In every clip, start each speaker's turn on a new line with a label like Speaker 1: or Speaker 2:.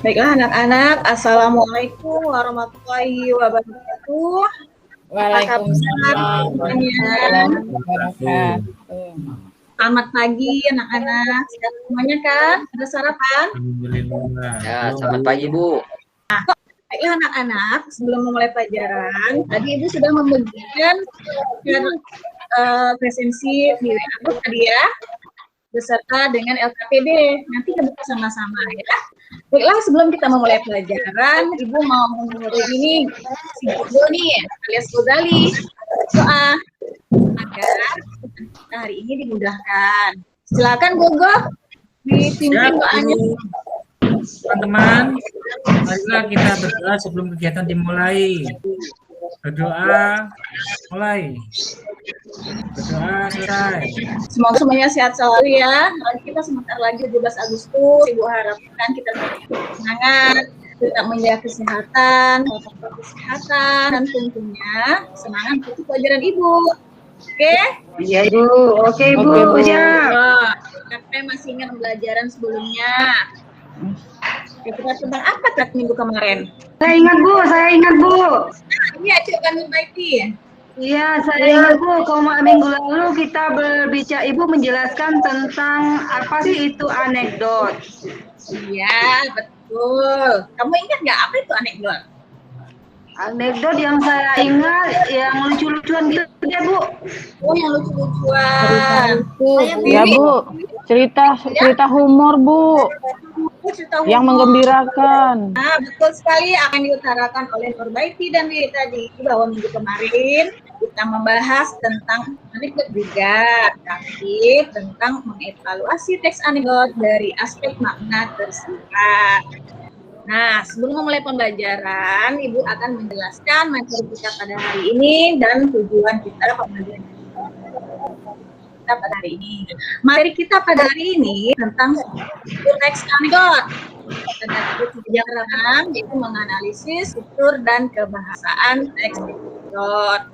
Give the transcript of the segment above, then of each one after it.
Speaker 1: Baiklah anak-anak, Assalamualaikum warahmatullahi wabarakatuh. Apa kabar
Speaker 2: Waalaikumsalam
Speaker 1: semuanya?
Speaker 2: warahmatullahi wabarakatuh.
Speaker 1: Selamat pagi anak-anak. Sehat semuanya kan? Ada sarapan?
Speaker 3: Alhamdulillah.
Speaker 4: Ya, selamat pagi Bu.
Speaker 1: Baiklah anak-anak, sebelum memulai pelajaran, tadi Ibu sudah membagikan presensi di WA tadi ya, beserta dengan LKPD. Nanti kita buka sama-sama ya. Baiklah, sebelum kita memulai pelajaran, Ibu mau mengurusi ini si Gogo nih, alias Gozali, doa agar kita hari ini dimudahkan. Silakan Gogo, dipimpin doanya.
Speaker 3: Teman-teman, marilah kita berdoa sebelum kegiatan dimulai. Berdoa, mulai. Berdoa, selesai.
Speaker 1: Semoga semuanya sehat selalu ya. Kita sebentar lagi 17 Agustus. Ibu harapkan kita semangat, tetap menjaga kesehatan, protokol kesehatan, dan tentunya semangat untuk pelajaran Ibu. Oke?
Speaker 5: Iya Bu, oke Bu, siap.
Speaker 1: Siapa yang masih ingat pelajaran sebelumnya? Kita tentang apa tadi minggu kemarin?
Speaker 5: Saya ingat Bu,
Speaker 1: Iya, coba Nurbaiti.
Speaker 5: Iya, saya ingat Bu, minggu lalu kita berbicara, Ibu menjelaskan tentang apa sih itu anekdot.
Speaker 1: Iya, betul. Kamu ingat nggak apa itu anekdot?
Speaker 5: Anekdot yang saya ingat, yang lucu-lucuan gitu ya Bu.
Speaker 1: Oh, yang lucu-lucuan.
Speaker 2: Ya Bu, cerita humor Bu, yang menggembirakan.
Speaker 1: Nah, betul sekali apa yang diutarakan oleh Nurbaiti dan Diri tadi, bahwa minggu kemarin kita membahas tentang anekdot juga, tapi tentang mengevaluasi teks anekdot dari aspek makna tersifat. Nah, sebelum memulai pembelajaran, Ibu akan menjelaskan materi kita pada hari ini dan tujuan kita pembelajaran kita pada hari ini. Materi kita pada hari ini tentang teks anekdot. Pelajaran yaitu menganalisis struktur dan kebahasaan teks anekdot.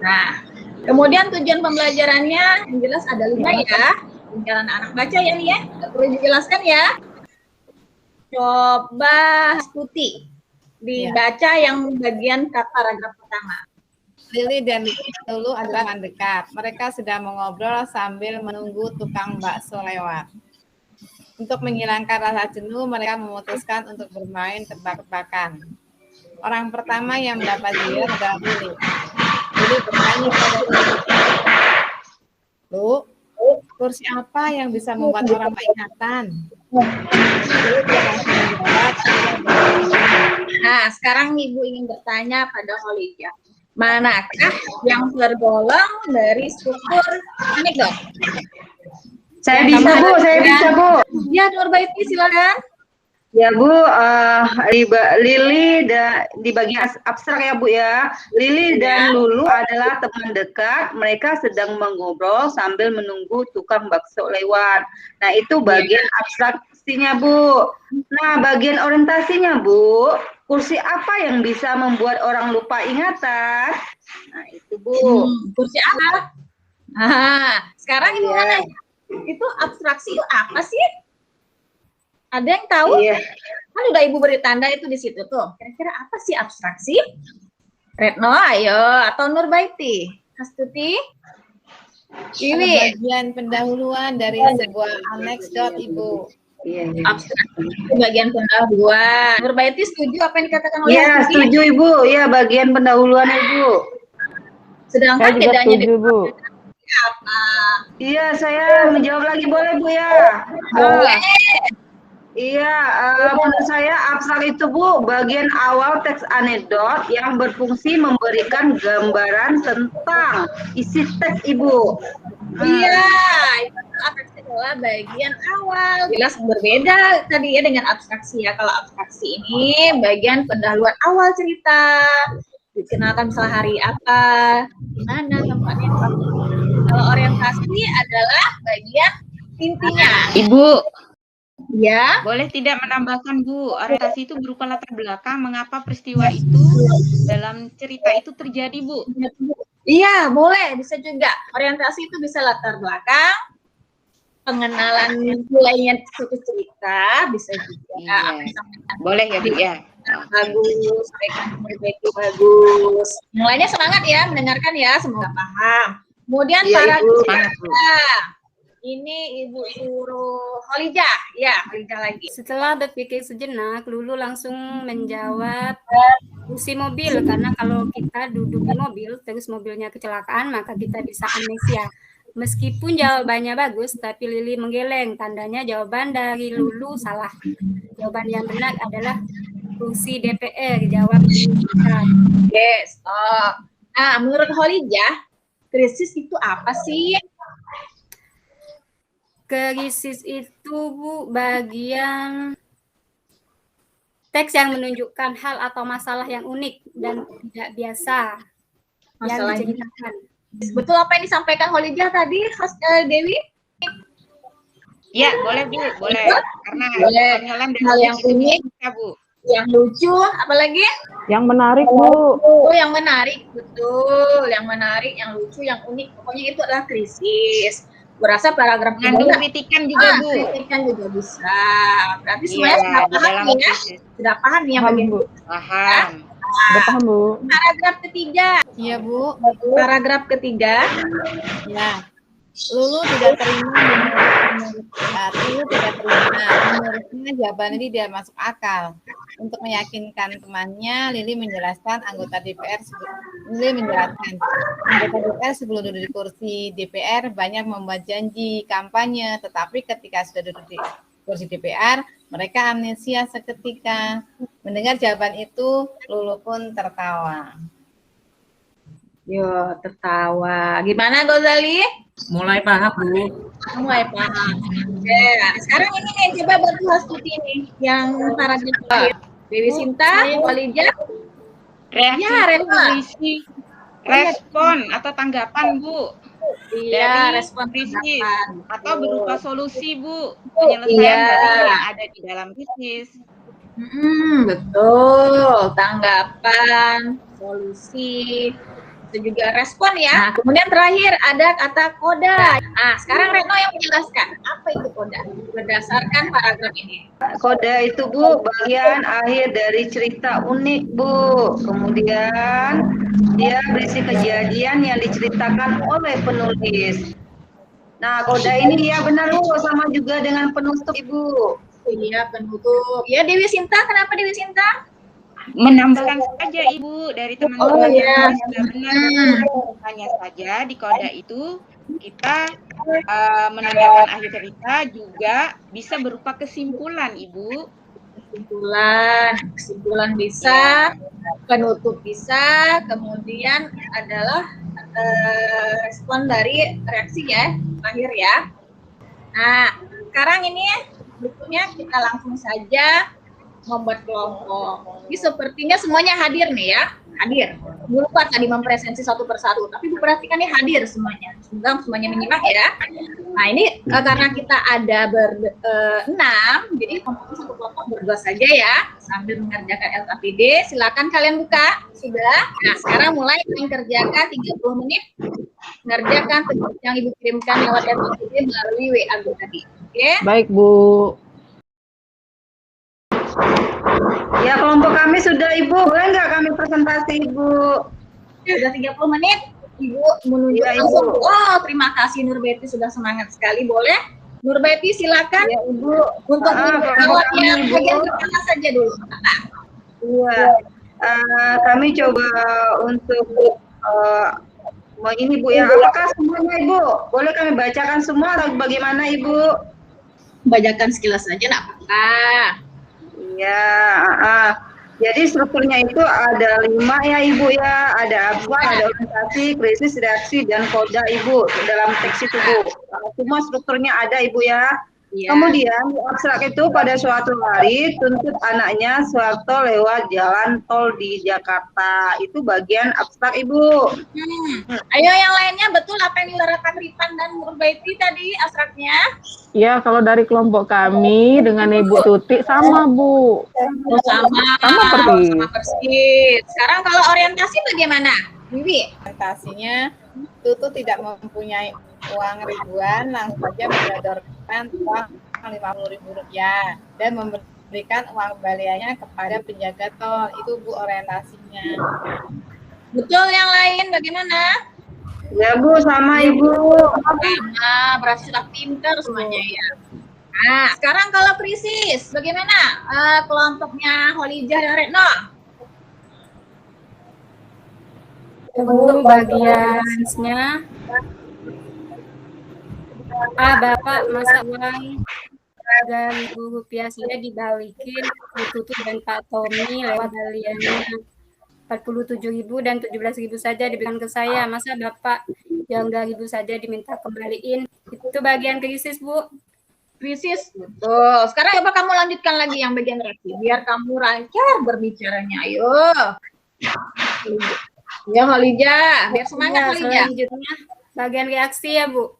Speaker 1: Nah, kemudian tujuan pembelajarannya yang jelas ada 5 ya. Tinggal anak baca ya nih ya. Nggak perlu dijelaskan ya. Coba Stuti dibaca yang bagian paragraf pertama.
Speaker 2: Lili dan Lulu adalah teman dekat. Mereka sedang mengobrol sambil menunggu tukang bakso lewat. Untuk menghilangkan rasa jenuh, mereka memutuskan untuk bermain tebak-tebakan. Orang pertama yang mendapat dia adalah Lili. Lili bertanya pada Lulu, "Lu, kursi apa yang bisa membuat orang keingatan?"
Speaker 1: Nah, sekarang Ibu ingin bertanya pada Kholija, manakah yang tergolong dari struktur anekdot?
Speaker 5: Saya bisa Bu.
Speaker 1: Ya, Nurbaiti silakan.
Speaker 5: Ya Bu, Lili di bagian abstrak ya Bu ya. Lili dan Lulu adalah teman dekat. Mereka sedang mengobrol sambil menunggu tukang bakso lewat. Nah itu bagian abstraksinya Bu. Nah bagian orientasinya Bu, kursi apa yang bisa membuat orang lupa ingatan? Nah itu Bu.
Speaker 1: Kursi apa? Nah, sekarang Ibu mana? Itu abstraksi itu apa sih? Ada yang tahu?
Speaker 5: Iya.
Speaker 1: Kan udah Ibu beri tanda itu di situ tuh. Kira-kira apa sih abstraksi? Retno, ayo. Atau Nurbaiti? Astuti?
Speaker 2: Ini bagian pendahuluan dari sebuah anekdot Ibu.
Speaker 5: Iya.
Speaker 1: Abstraksi itu bagian pendahuluan. Nurbaiti setuju apa yang dikatakan oleh
Speaker 5: Iya,
Speaker 1: Astuti?
Speaker 5: setuju Ibu. Iya, bagian pendahuluan Ibu.
Speaker 1: Sedangkan
Speaker 2: Saya juga
Speaker 1: bedanya
Speaker 2: setuju Bu.
Speaker 1: apa?
Speaker 5: Iya, saya menjawab lagi boleh Bu ya?
Speaker 1: Boleh.
Speaker 5: Iya, menurut saya abstrak itu Bu, bagian awal teks anekdot yang berfungsi memberikan gambaran tentang isi teks Ibu.
Speaker 1: Iya, itu abstraksi adalah bagian awal. Jelas berbeda tadi ya dengan abstraksi ya. Kalau abstraksi ini bagian pendahuluan awal cerita. Dikenalkan misalnya hari apa, di mana tempatnya. Kalau orientasi adalah bagian intinya.
Speaker 6: Ibu,
Speaker 1: Ya.
Speaker 6: boleh tidak menambahkan Bu, orientasi itu berupa latar belakang mengapa peristiwa itu dalam cerita itu terjadi Bu.
Speaker 1: Iya, boleh, bisa juga. Orientasi itu bisa latar belakang, pengenalan mulainya suatu cerita, bisa juga
Speaker 6: Iya.
Speaker 1: apa yang disampaikan
Speaker 6: Boleh ya Bu ya.
Speaker 1: bagus, bagus. Mulainya semangat ya, mendengarkan ya, semoga paham. Kemudian
Speaker 5: Iya,
Speaker 1: para
Speaker 5: Ibu.
Speaker 6: Semangat Bu.
Speaker 1: ini Ibu suruh Holijah, ya Holijah lagi.
Speaker 4: Setelah berpikir sejenak, Lulu langsung menjawab fungsi mobil, karena kalau kita duduk di mobil terus mobilnya kecelakaan maka kita bisa amnesia. Meskipun jawabannya bagus, tapi Lili menggeleng, tandanya jawaban dari Lulu salah. Jawaban yang benar adalah fungsi DPR, jawab kita.
Speaker 1: Yes. Nah, menurut Holijah, krisis itu apa sih?
Speaker 4: Krisis itu Bu bagian teks yang menunjukkan hal atau masalah yang unik dan tidak biasa yang
Speaker 1: Masalahnya.
Speaker 4: diceritakan.
Speaker 1: Betul apa yang disampaikan Holijah tadi, Dewi?
Speaker 6: Ya, boleh Bu, boleh. Karena
Speaker 1: Boleh.
Speaker 6: pengenalan dari
Speaker 1: Hal yang
Speaker 6: itu
Speaker 1: unik.
Speaker 6: bisa Bu.
Speaker 1: Yang lucu, apalagi?
Speaker 7: Yang menarik, Bu.
Speaker 1: Oh, yang menarik, betul. Yang menarik, yang lucu, yang unik. Pokoknya itu adalah krisis. Berasa paragraf
Speaker 6: Mengandung
Speaker 1: kedua.
Speaker 6: kritikan juga Bu.
Speaker 1: Kritikan juga bisa. Berarti semuanya
Speaker 6: Iya,
Speaker 1: sudah
Speaker 6: di
Speaker 1: paham
Speaker 6: dalam
Speaker 1: nih ya?
Speaker 6: krisis.
Speaker 1: Sudah paham nih yang
Speaker 7: Paham,
Speaker 1: bagian
Speaker 7: Bu.
Speaker 6: Paham.
Speaker 7: Udah paham, Bu.
Speaker 1: paragraf ketiga.
Speaker 2: Iya Bu,
Speaker 1: Paragraf ketiga.
Speaker 2: ya. Lulu tidak terima Lulu tidak terima. Menurutnya jawaban ini tidak masuk akal. Untuk meyakinkan temannya, Lili menjelaskan anggota DPR sebelum duduk di kursi DPR banyak membuat janji kampanye, tetapi ketika sudah duduk di kursi DPR, mereka amnesia seketika. Mendengar jawaban itu, Lulu pun tertawa.
Speaker 1: Yo, tertawa. Gimana Gozali?
Speaker 3: Mulai paham, Bu.
Speaker 1: Mulai paham. Ya, sekarang ini nih, coba buat Bu Astuti nih, yang paragraf terakhir. Dewi Sinta, Holijah.
Speaker 6: Reaksi
Speaker 1: Ya,
Speaker 6: itu
Speaker 1: Reva.
Speaker 6: berisi respon atau tanggapan Bu.
Speaker 1: Iya,
Speaker 6: Dari
Speaker 1: respon
Speaker 6: krisis
Speaker 1: tanggapan.
Speaker 6: atau berupa solusi Bu, penyelesaian
Speaker 1: Iya.
Speaker 6: dari yang ada di dalam krisis.
Speaker 1: Betul. Tanggapan, solusi, itu juga respon ya. Nah, kemudian terakhir ada kata koda. Nah, sekarang Retno yang menjelaskan apa itu koda berdasarkan paragraf ini.
Speaker 5: Koda itu Bu bagian akhir dari cerita unik Bu. Kemudian dia berisi kejadian yang diceritakan oleh penulis. Nah, koda ini ya benar Bu, sama juga dengan penutup Ibu.
Speaker 1: Iya, penutup. Ya, Dewi Sinta, kenapa Dewi Sinta?
Speaker 6: Menambahkan saja Ibu dari teman-teman
Speaker 1: iya.
Speaker 6: yang sudah benar. Hanya saja di koda itu kita menandakan akhir cerita juga bisa berupa kesimpulan Ibu.
Speaker 1: Kesimpulan bisa, penutup bisa, kemudian adalah respon dari reaksi ya, akhir ya. Nah, sekarang ini berikutnya kita langsung saja membuat kelompok. Ini sepertinya semuanya hadir nih ya, hadir. Lupa tadi mempresensi satu persatu, tapi perhatikan nih hadir semuanya. Semoga semuanya menyimak ya. Nah ini karena kita ada ber-6, jadi satu kelompok berdua saja ya, sambil mengerjakan LKPD. Silakan kalian buka, sudah. Nah sekarang mulai mengerjakan 30 menit, mengerjakan tugas yang Ibu kirimkan lewat LKPD melalui WA tadi. Oke?
Speaker 7: Baik, Bu.
Speaker 5: Ya kelompok kami sudah Ibu, boleh nggak kami presentasi Ibu?
Speaker 1: Sudah 30 menit, Ibu menunjuk
Speaker 5: Iya,
Speaker 1: langsung.
Speaker 5: Ibu.
Speaker 1: Wow, terima kasih Nurbeti sudah semangat sekali. Boleh? Nurbeti silakan
Speaker 5: Ya Ibu.
Speaker 1: untuk
Speaker 5: kelompok
Speaker 1: menjawab
Speaker 5: kami,
Speaker 1: yang
Speaker 5: Ibu.
Speaker 1: bagian pertama saja dulu.
Speaker 5: Iya. Kami coba untuk ini Bu ya. Apakah semuanya Ibu? Boleh kami bacakan semua atau bagaimana Ibu?
Speaker 1: Bacakan sekilas saja, nak apa-apa.
Speaker 5: Iya. Jadi strukturnya itu ada 5 ya Ibu ya. Ada abstrak, ada orientasi, krisis, reaksi, dan koda Ibu dalam teks itu Bu. Semua strukturnya ada Ibu ya.
Speaker 1: Iya.
Speaker 5: Kemudian di abstrak itu pada suatu hari tuntut anaknya Soeharto lewat jalan tol di Jakarta. Itu bagian abstrak Ibu.
Speaker 1: Ayo yang lainnya, betul apa yang diutarakan Ripan dan Nurbaiti tadi abstraknya?
Speaker 7: Ya, kalau dari kelompok kami dengan Ibu Tuti sama, Bu.
Speaker 1: Sama persis. Sekarang kalau orientasi bagaimana? Wiwi?
Speaker 2: Orientasinya Tutu tidak mempunyai uang ribuan langsung saja menyodorkan uang Rp50.000 dan memberikan uang kembaliannya kepada penjaga tol. Itu Bu orientasinya.
Speaker 1: Betul, yang lain bagaimana?
Speaker 5: Ya Bu, sama Ibu.
Speaker 1: Sama, berarti sudah pintar semuanya ya. Nah, sekarang kalau krisis, bagaimana kelompoknya Holijah dan Retno?
Speaker 4: Bu, bagiannya Bapak masa uang Rp3.000 sudah dibalikin Bu Tutut dan Pak Tommy lewat kembaliannya 47.000 dan 17.000 saja diberikan ke saya. Masa Bapak yang 2.000 saja diminta kembaliin? Itu bagian krisis, Bu.
Speaker 1: Krisis, betul. Sekarang coba kamu lanjutkan lagi yang bagian reaksi, biar kamu lancar berbicaranya. Ayo. Ya, Holijah, biar semangat Holijah.
Speaker 4: Selanjutnya bagian reaksi ya, Bu.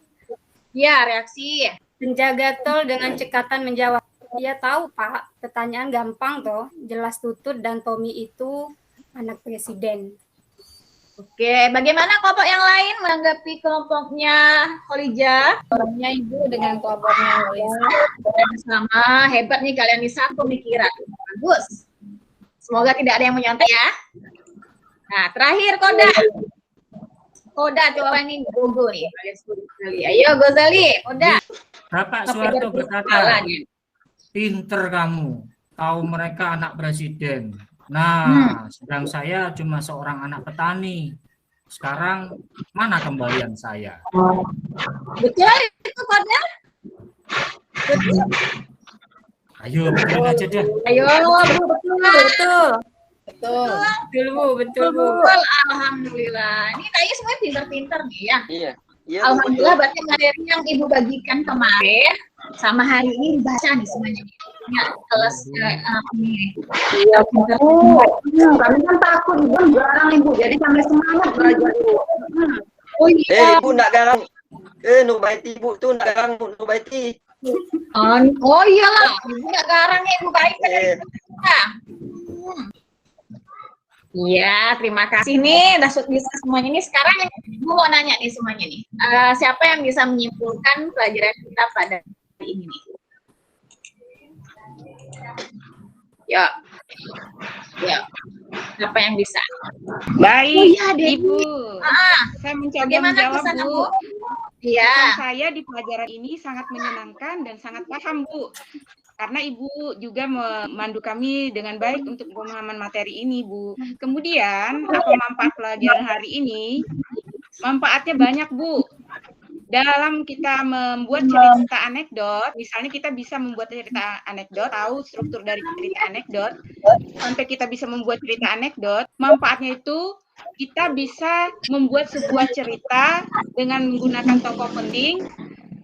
Speaker 1: Ya, reaksi.
Speaker 4: Penjaga tol dengan cekatan menjawab, "Ya tahu, Pak. Pertanyaan gampang toh. Jelas Tutut dan Tommy itu anak presiden."
Speaker 1: Oke, bagaimana kelompok yang lain menanggapi kelompoknya Holijah?
Speaker 2: Orangnya Ibu dengan kelompoknya Holijah.
Speaker 1: Sama, hebat nih kalian bisa pemikiran. Bagus. Semoga tidak ada yang menyontek ya. Nah, terakhir Koda. Koda, coba ini Gogo nih. Kalian sebut sekali. Ayo Gozali, Koda.
Speaker 3: Bapak Soeharto berkata, pinter kamu, tahu mereka anak presiden. Nah, sedang saya cuma seorang anak petani. Sekarang mana kembalian saya?
Speaker 1: Betul itu Koda? Betul.
Speaker 3: Ayo, betul aja deh.
Speaker 1: Ayo, Bu, betul.
Speaker 4: Betul.
Speaker 2: Betul.
Speaker 4: Betul, Bu. Betul, Bu.
Speaker 1: Betul, alhamdulillah. Ini kayaknya semuanya pintar-pintar nih ya.
Speaker 8: Iya. Iya,
Speaker 1: Alhamdulillah berarti materi yang Ibu bagikan kemarin sama hari ini dibaca nih semuanya. Ya, kelas ini.
Speaker 5: Iya, Bu. Kami kan takut, Ibu. Jarang Ibu. Jadi sampai semangat belajar Ibu.
Speaker 1: Oh iya.
Speaker 8: Ibu nak garang. Nurbaiti Ibu tuh nak garang Nurbaiti.
Speaker 1: Oh iyalah, Ibu nggak garang ya, Ibu baik. Iya, terima kasih nih, udah bisa semuanya nih. Sekarang Ibu mau nanya nih semuanya nih. Siapa yang bisa menyimpulkan pelajaran kita pada hari ini nih? Ya. Siapa yang bisa?
Speaker 6: Baik,
Speaker 1: Oh iya, Debbie.
Speaker 6: Ibu. Saya mencoba
Speaker 1: Bagaimana
Speaker 6: menjawab,
Speaker 1: kesan
Speaker 6: Bu.
Speaker 1: Bu? Iya.
Speaker 6: Kesan saya di pelajaran ini sangat menyenangkan dan sangat paham, Bu. Karena Ibu juga memandu kami dengan baik untuk pemahaman materi ini, Bu. Kemudian, apa manfaat pelajaran hari ini? Manfaatnya banyak, Bu. Dalam kita membuat cerita anekdot, misalnya kita bisa membuat cerita anekdot, tahu struktur dari cerita anekdot, sampai kita bisa membuat cerita anekdot, manfaatnya itu kita bisa membuat sebuah cerita dengan menggunakan tokoh penting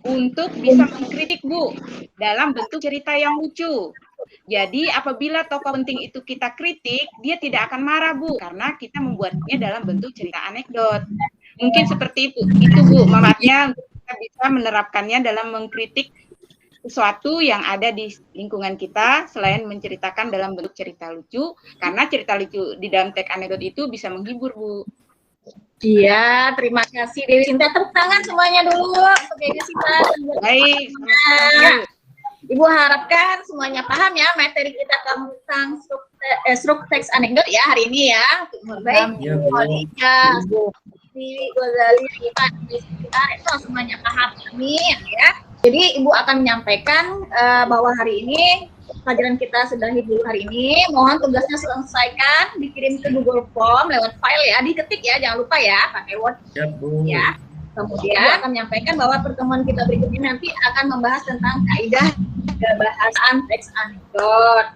Speaker 6: untuk bisa mengkritik, Bu, dalam bentuk cerita yang lucu. Jadi apabila tokoh penting itu kita kritik, dia tidak akan marah, Bu, karena kita membuatnya dalam bentuk cerita anekdot. Mungkin seperti itu Bu, manfaatnya kita bisa menerapkannya dalam mengkritik sesuatu yang ada di lingkungan kita selain menceritakan dalam bentuk cerita lucu, karena cerita lucu di dalam teks anekdot itu bisa menghibur, Bu.
Speaker 1: Iya, terima kasih Dewi Sinta. Tepuk tangan semuanya dulu untuk Dewi Sinta.
Speaker 6: Baik,
Speaker 1: Ibu harapkan semuanya paham ya materi kita tentang struktur teks anekdot ya hari ini ya. Baik,
Speaker 3: Ya, Bu.
Speaker 1: Holijah, Gozali, Iman, kita itu semuanya paham. Amin ya. Jadi Ibu akan menyampaikan bahwa hari ini pelajaran kita sudah dulu hari ini. Mohon tugasnya selesaikan, dikirim ke Google Form lewat file ya, diketik ya, jangan lupa ya, pakai Word
Speaker 3: Ya, Bu.
Speaker 1: ya. Kemudian akan menyampaikan bahwa pertemuan kita berikutnya nanti akan membahas tentang kaidah kebahasaan teks anekdot.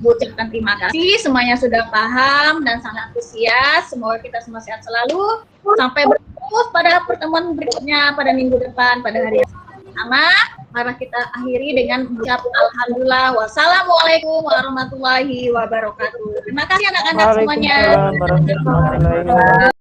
Speaker 1: Bu ucapkan terima kasih, semuanya sudah paham dan sangat antusias. Semoga kita semua sehat selalu. Sampai bertemu pada pertemuan berikutnya pada minggu depan pada hari yang sama. Mari kita akhiri dengan mengucap alhamdulillah. Wassalamualaikum warahmatullahi wabarakatuh. Terima kasih anak-anak semuanya.
Speaker 7: Waalaikumsalam warahmatullahi wabarakatuh.